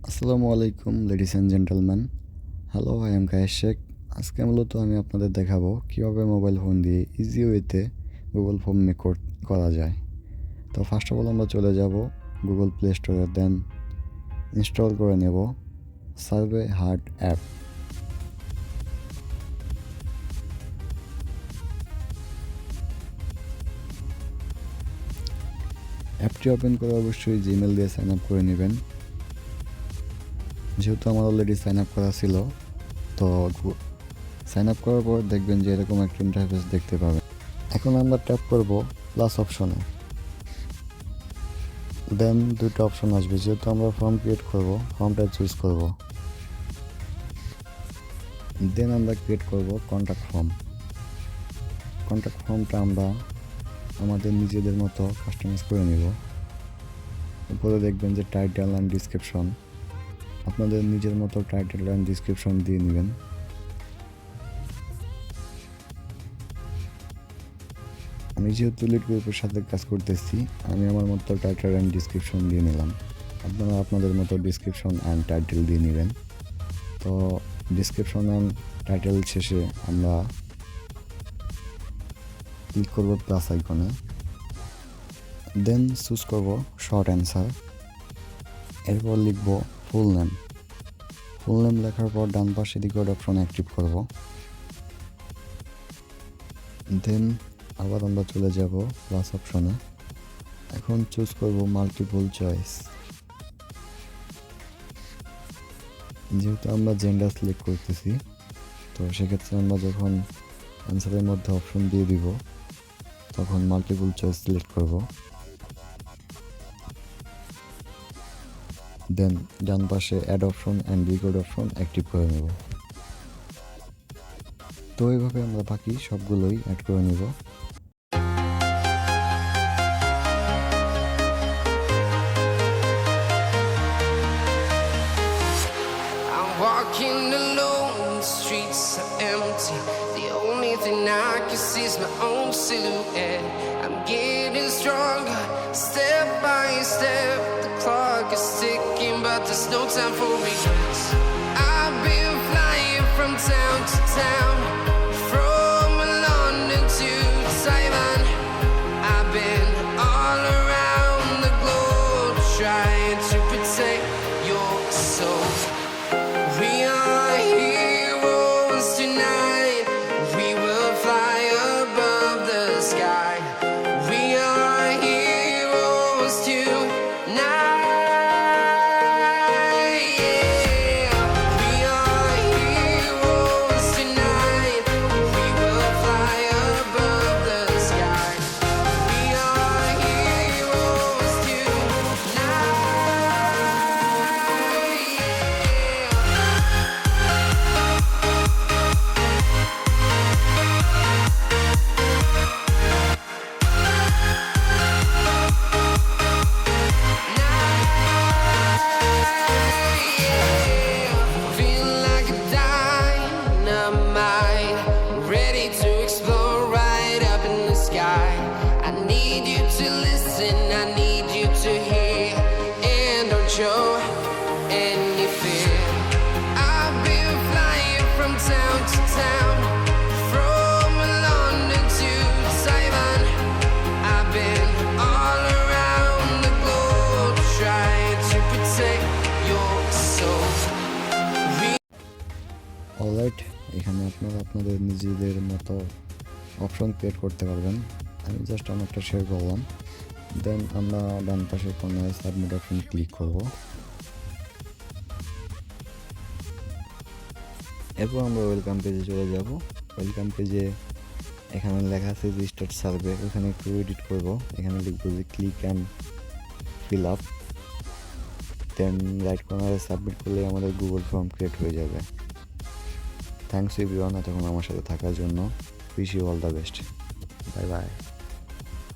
আসসালামু আলাইকুম ladies and gentleman. Hello, I am Kayes Sheikh. আজকে মূলত আমি আপনাদের দেখাবো কীভাবে মোবাইল ফোন দিয়ে ইজি ওয়েতে গুগল ফর্ম মেক করা যায়। তো ফার্স্ট অফ অল আমরা চলে যাব গুগল প্লে স্টোরে, দেন ইনস্টল করে নেব সার্ভে হার্ট অ্যাপ। অ্যাপটি ওপেন করে অবশ্যই জিমেল দিয়ে সাইন আপ করে নেবেন। যেহেতু আমার অলরেডি সাইন আপ করা ছিল, তো সাইন আপ করার পর দেখবেন যে এরকম একটা ইন্টারফেস দেখতে পাবেন। এখন আমরা ট্যাপ করব প্লাস অপশনে, দেন দুটো অপশন আসবে। যেহেতু আমরা ফর্ম ক্রিয়েট করব, ফর্মটা চুজ করব, দেন আমরা ক্রিয়েট করব কন্ট্যাক্ট ফর্ম। কন্ট্যাক্ট ফর্মটা আমরা আমাদের নিজেদের মতো কাস্টমাইজ করে নেব। উপরে দেখবেন যে টাইটেল অ্যান্ড ডিসক্রিপশন, আপনাদের নিজের মতো টাইটেল অ্যান্ড ডিসক্রিপশন দিয়ে নেবেন। আমি যেহেতু লিড গ্রুপের সাথে কাজ করতেছি, আমি আমার মতো টাইটেল অ্যান্ড ডিসক্রিপশন দিয়ে নিলাম। আপনারা আপনাদের মতো ডিসক্রিপশন অ্যান্ড টাইটেল দিয়ে নেবেন। তো ডিসক্রিপশন অ্যান্ড টাইটেল শেষে আমরা ক্লিক করব প্লাস আইকনে, দেন চুজ করব শর্ট অ্যান্সার। এরপর লিখব ফুল নেম। ফুল নেম লেখার পর ডান পাশে রেকর্ড অপশন অ্যাক্টিভ করব। দেন আবার আমরা চলে যাব প্লাস অপশনে। এখন চুজ করব মাল্টিপল চয়েস। যেহেতু আমরা জেন্ডার সিলেক্ট করতেছি, তো সেক্ষেত্রে আমরা যখন অ্যান্সারের মধ্যে অপশন দিয়ে দিব, তখন মাল্টিপল চয়েস সিলেক্ট করব। দেন ডান পাশে add option and record option active করে নেব। তো এইভাবে আমরা বাকি সবগুলোই অ্যাড করে নেব। Walking alone, the streets are empty. The only thing I can see is my own silhouette. I'm getting stronger, step by step. The clock is ticking, but there's no time for regrets. I've been flying from town to town, from London to Taiwan. I've been all around the globe, trying to protect your soul. We are heroes tonight. We will fly above the sky. We are heroes tonight. Yeah. We are heroes tonight. We will fly above the sky. We are heroes tonight. Yeah. Feeling like a dynamite, ready to explode right up in the sky. I need you to listen, I need you to hear, and don't show any fear. I've been flying from town to town, from London to Taiwan. I've been all around the globe, trying to protect your soul. Alright, এখানে আপনারা আপনাদের নিজেদের মতো option create করতে পারবেন। আমি just আমারটা share করলাম। দেন আমরা ডান পাশের কোনায় সাবমিট অপশন ক্লিক করব। এরপর আমরা ওয়েলকাম পেজে চলে যাব। ওয়েলকাম পেজে এখানে লেখা আছে রেজিস্টার্ড সার্ভে, ওখানে একটু এডিট করব। এখানে লিখব যে click and fill up, then right কর্নারে সাবমিট করলে আমাদের গুগল ফর্ম ক্রিয়েট হয়ে যাবে। থ্যাংকস এভরিওয়ান এতক্ষণ আমার সাথে থাকার জন্য। Wish you all the best. Bye by.